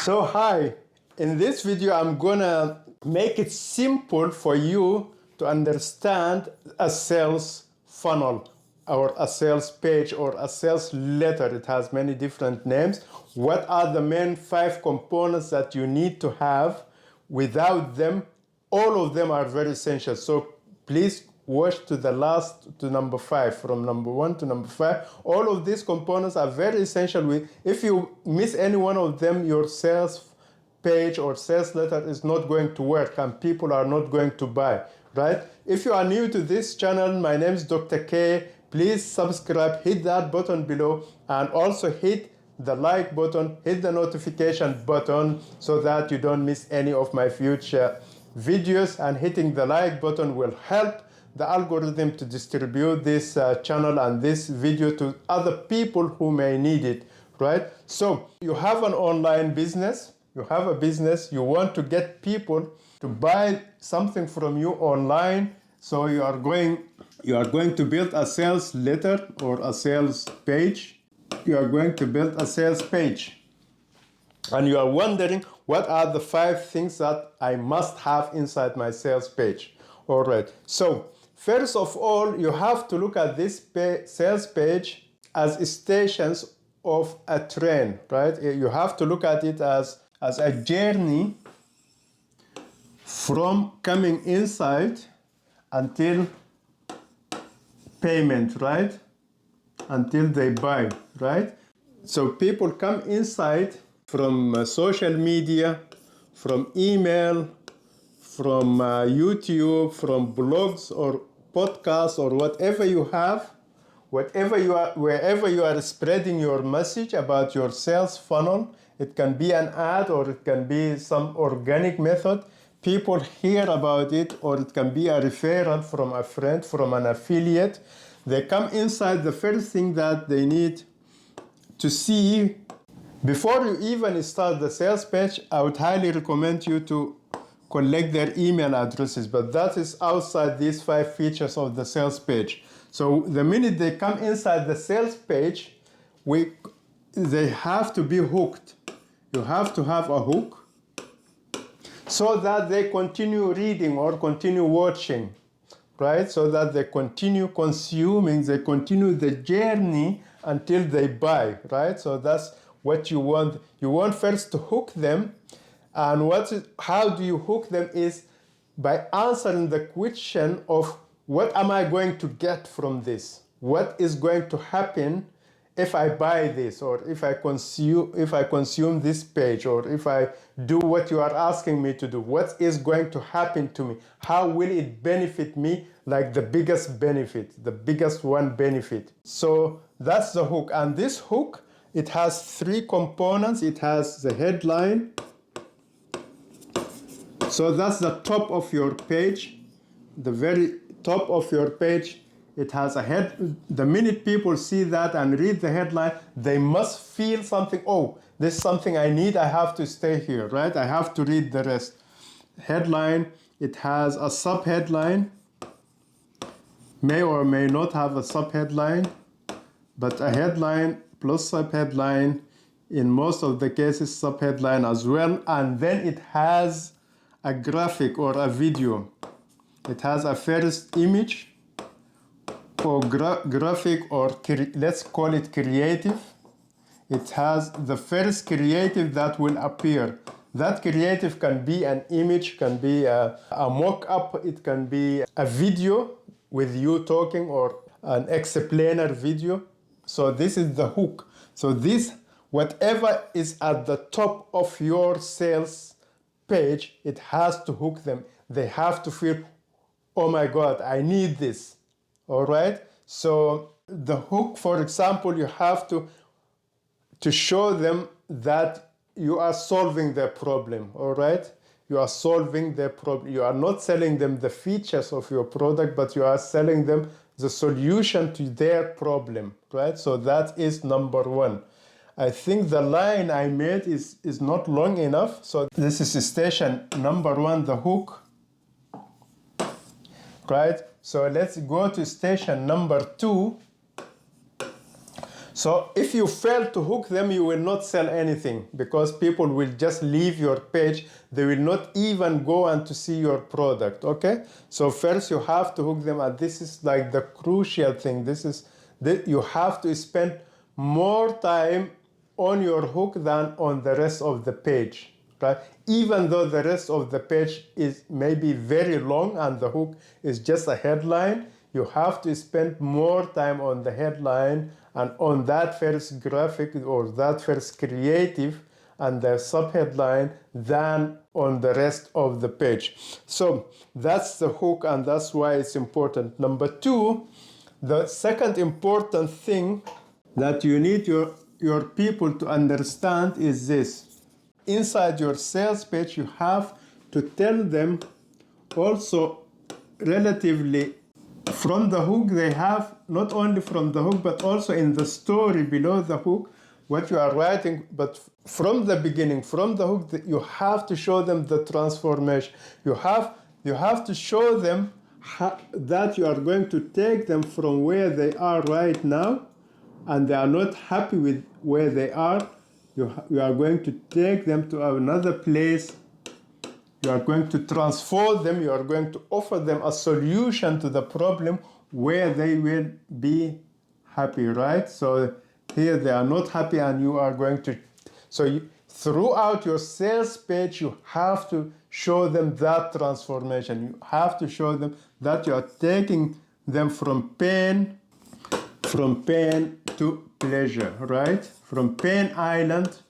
So hi, in this video I'm gonna make it simple for you to understand a sales funnel or a sales page or a sales letter. It has many different names. What are the main 5 components that you need to have? Without them, all of them are very essential. So please watch to the last, to number 5, from number 1 to number 5. All of these components are very essential. If you miss any one of them, your sales page or sales letter is not going to work and people are not going to buy, right? If you are new to this channel, my name is Dr. K. Please subscribe, hit that button below, and also hit the like button, hit the notification button so that you don't miss any of my future videos. And hitting the like button will help the algorithm to distribute this channel and this video to other people who may need it, right? So you have an online business, you have a business, you want to get people to buy something from you online. So you are going to build a sales letter or a sales page. You are going to build a sales page. And you are wondering, what are the 5 things that I must have inside my sales page? All right. So first of all, you have to look at this sales page as stations of a train, right? You have to look at it as a journey from coming inside until payment, right? Until they buy, right? So people come inside from social media, from email, from YouTube, from blogs or podcasts or whatever you have, wherever you are spreading your message about your sales funnel. It can be an ad or it can be some organic method. People hear about it, or it can be a referral from a friend, from an affiliate. They come inside. The first thing that they need to see before you even start the sales page, I would highly recommend you to collect their email addresses, but that is outside these 5 features of the sales page. So the minute they come inside the sales page, they have to be hooked. You have to have a hook so that they continue reading or continue watching, right? So that they continue consuming, they continue the journey until they buy, right? So that's what you want. You want first to hook them. And how do you hook them is by answering the question of, what am I going to get from this? What is going to happen if I buy this, or if I consume this page, or if I do what you are asking me to do? What is going to happen to me? How will it benefit me? Like the biggest benefit, the biggest one benefit. So that's the hook. And this hook, it has 3 components. It has the headline. So that's the top of your page, the very top of your page. It has a head. The minute people see that and read the headline, they must feel something. Oh, this is something I need. I have to stay here, right? I have to read the rest. Headline. It has a subheadline. May or may not have a subheadline, but a headline plus subheadline. In most of the cases, subheadline as well. And then it has a graphic or a video. It has a first image or graphic, or let's call it creative. It has the first creative that will appear. That creative can be an image, can be a mock-up, it can be a video with you talking, or an explainer video. So this is the hook. So this, whatever is at the top of your sales page, it has to hook them. They have to feel, oh my God, I need this. All right. So the hook, for example, you have to show them that you are solving their problem. All right. You are solving their problem. You are not selling them the features of your product, but you are selling them the solution to their problem. Right. So that is number 1. I think the line I made is not long enough. So this is station number 1, the hook. Right? So let's go to station number 2. So if you fail to hook them, you will not sell anything, because people will just leave your page. They will not even go and to see your product, okay? So first you have to hook them, and this is like the crucial thing. You have to spend more time on your hook than on the rest of the page, right? Even though the rest of the page is maybe very long and the hook is just a headline, you have to spend more time on the headline and on that first graphic or that first creative and the subheadline than on the rest of the page. So that's the hook, and that's why it's important. Number two, the second important thing that you need your people to understand is this. Inside your sales page, you have to tell them also relatively from the hook. They have not only from the hook, but also in the story below the hook, what you are writing. But from the beginning, from the hook, you have to show them the transformation. You have to show them that you are going to take them from where they are right now, and they are not happy with where they are. You are going to take them to another place. You are going to transform them. You are going to offer them a solution to the problem where they will be happy, right? So here they are not happy, and you are going to... So throughout your sales page, you have to show them that transformation. You have to show them that you are taking them from pain to pleasure, right? From pain island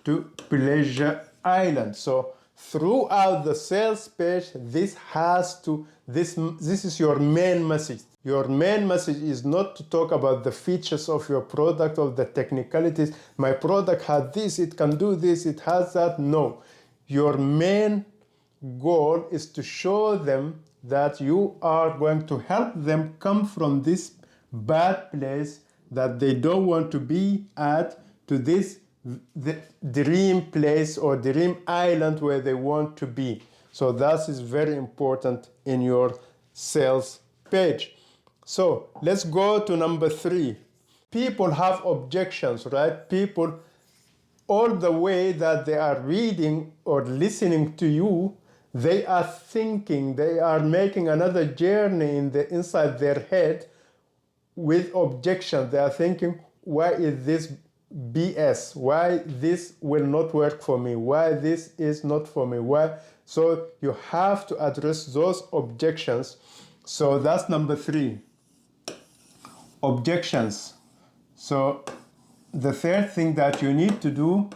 to pleasure island. So throughout the sales page, this is your main message. Your main message is not to talk about the features of your product or the technicalities. My product has this, it can do this, it has that. No. Your main goal is to show them that you are going to help them come from this bad place that they don't want to be at to this the dream place or dream island where they want to be. So that is very important in your sales page. So let's go to number 3. People have objections, right? People, all the way that they are reading or listening to you, they are thinking, they are making another journey inside their head with objections. They are thinking, why is this BS? Why this will not work for me? Why this is not for me? Why? So you have to address those objections. So that's number 3. Objections. So the third thing that you need to do,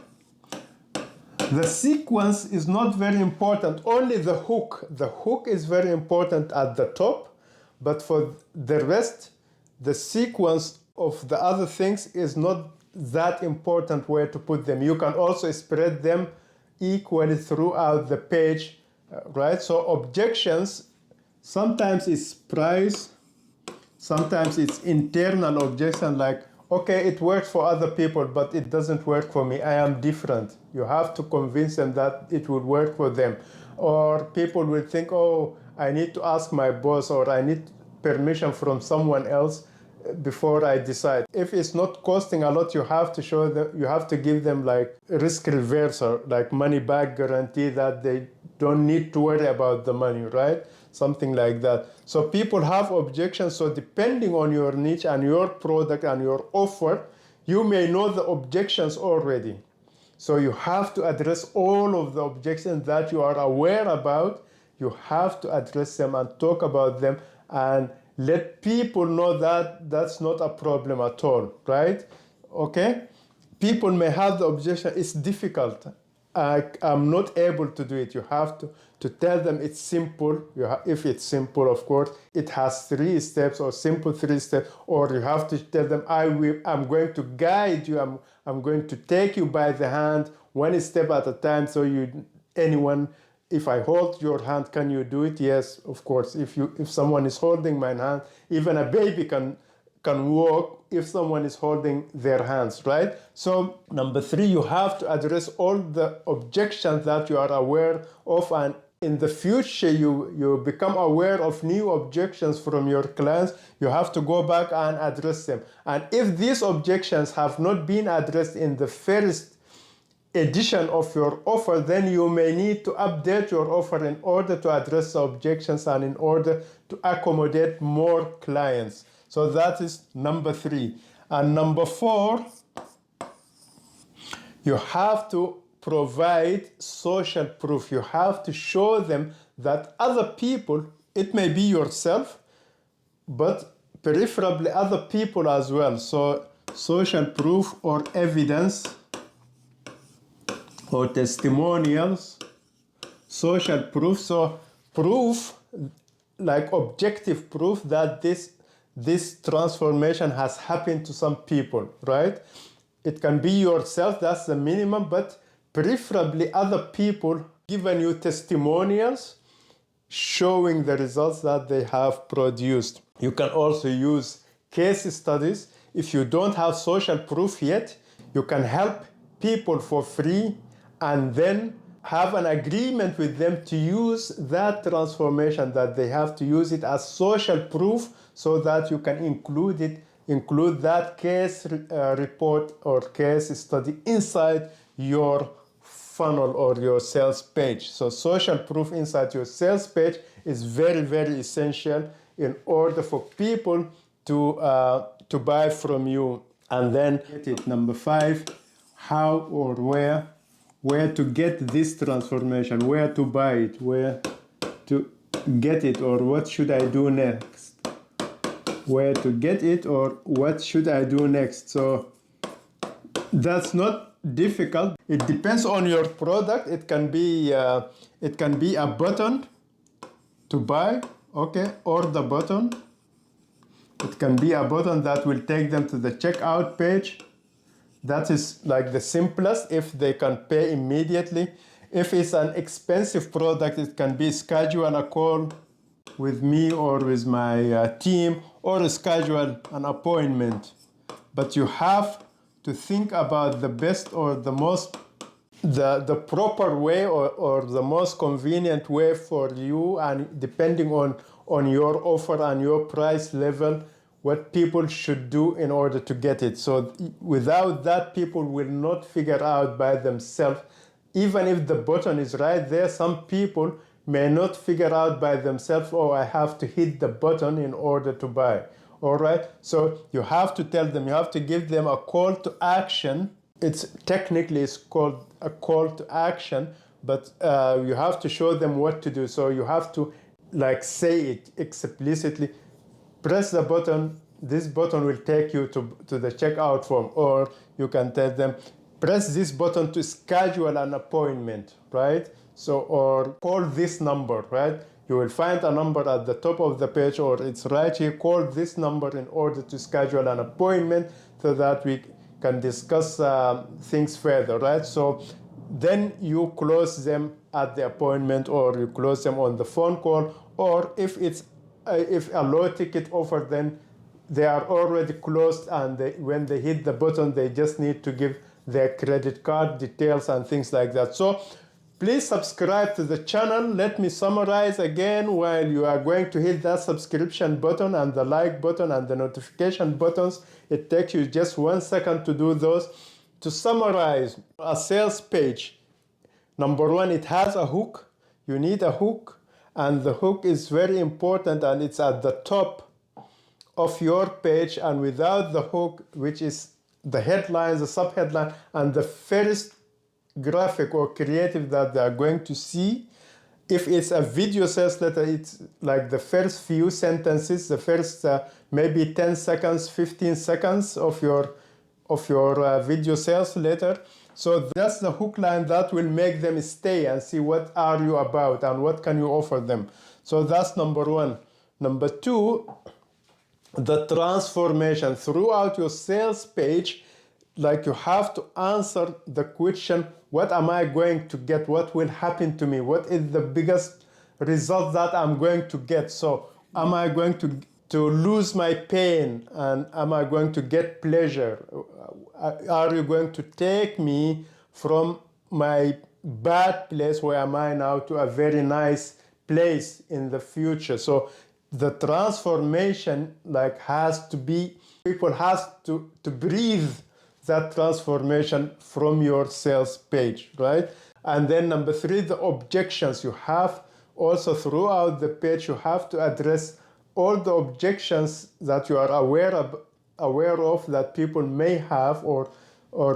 the sequence is not very important, only the hook. The hook is very important at the top, but for the rest, the sequence of the other things is not that important where to put them. You can also spread them equally throughout the page, right? So objections, sometimes it's price, sometimes it's internal objection, like, okay, it works for other people, but it doesn't work for me. I am different. You have to convince them that it will work for them. Or people will think, oh, I need to ask my boss, or I need permission from someone else before I decide. If it's not costing a lot, you have to show them, you have to give them like risk reversal, like money back guarantee, that they don't need to worry about the money, right? Something like that. So people have objections. So depending on your niche and your product and your offer, you may know the objections already. So you have to address all of the objections that you are aware about. You have to address them and talk about them and let people know that that's not a problem at all, right? Okay? People may have the objection, it's difficult. I'm not able to do it. You have to tell them it's simple. If it's simple, of course, it has 3 steps or simple 3 steps, or you have to tell them, I'm going to guide you. I'm going to take you by the hand 1 step at a time. So if I hold your hand, can you do it? Yes, of course. If someone is holding my hand, even a baby can walk if someone is holding their hands, right? So number 3, you have to address all the objections that you are aware of, and in the future you become aware of new objections from your clients, you have to go back and address them. And if these objections have not been addressed in the first edition of your offer, then you may need to update your offer in order to address the objections and in order to accommodate more clients. So that is number 3. And number 4, you have to provide social proof. You have to show them that other people, it may be yourself, but preferably other people as well. So social proof or evidence or testimonials, social proof. So proof, like objective proof that this transformation has happened to some people, right? It can be yourself, that's the minimum, but preferably other people giving you testimonials showing the results that they have produced. You can also use case studies. If you don't have social proof yet, you can help people for free and then have an agreement with them to use that transformation that they have, to use it as social proof so that you can include that case report or case study inside your funnel or your sales page. So social proof inside your sales page is very, very essential in order for people to buy from you. And then number 5, how or where to get this transformation, where to buy it, where to get it, or what should I do next? Where to get it or what should I do next? So that's not difficult. It depends on your product. It can be a button to buy, okay, or the button. It can be a button that will take them to the checkout page. That is like the simplest if they can pay immediately. If it's an expensive product, it can be schedule a call with me or with my team, or schedule an appointment. But you have to think about the best or the proper way or the most convenient way for you, and depending on your offer and your price level, what people should do in order to get it. So without that, people will not figure out by themselves. Even if the button is right there, some people may not figure out by themselves, oh, I have to hit the button in order to buy. All right, so you have to tell them, you have to give them a call to action. It's called a call to action, but you have to show them what to do. So you have to say it explicitly. Press the button. This button will take you to the checkout form. Or you can tell them, press this button to schedule an appointment, right? So, or call this number, right? You will find a number at the top of the page, or it's right here. Call this number in order to schedule an appointment so that we can discuss things further, right? So then you close them at the appointment, or you close them on the phone call, or if it's if a low ticket offer, then they are already closed, and when they hit the button, they just need to give their credit card details and things like that. So please subscribe to the channel. Let me summarize again. While you are going to hit that subscription button and the like button and the notification buttons, it takes you just 1 second to do those. To summarize, a sales page, number 1, it has a hook. You need a hook, and the hook is very important, and it's at the top of your page. And without the hook, which is the headline, the subheadline, and the first graphic or creative that they are going to see, if it's a video sales letter, it's like the first few sentences, the first maybe 10 seconds, 15 seconds of your video sales letter. So that's the hook line that will make them stay and see what are you about and what can you offer them. So that's number 1. Number 2, the transformation throughout your sales page. Like, you have to answer the question, what am I going to get? What will happen to me? What is the biggest result that I'm going to get? So am I going to lose my pain, and am I going to get pleasure? Are you going to take me from my bad place, where am I now, to a very nice place in the future. So the transformation like has to be, people has to breathe that transformation from your sales page, right? And then number 3, the objections. You have also throughout the page, you have to address all the objections that you are aware of that people may have or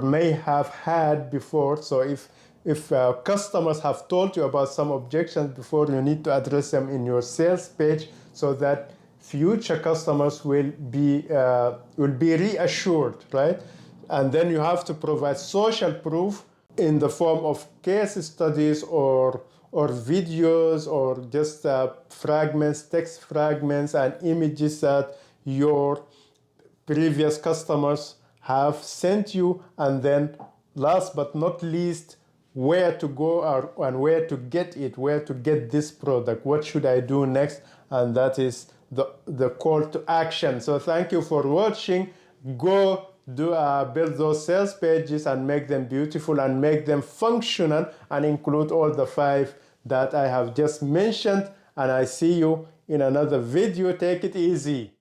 may have had before. So if customers have told you about some objections before, you need to address them in your sales page so that future customers will be reassured, right? And then you have to provide social proof in the form of case studies or videos or just fragments, text fragments and images that your previous customers have sent you. And then last but not least, where to go and where to get it, where to get this product, what should I do next? And that is the call to action. So thank you for watching. Go build those sales pages and make them beautiful and make them functional and include all the 5 that I have just mentioned. And I see you in another video. Take it easy.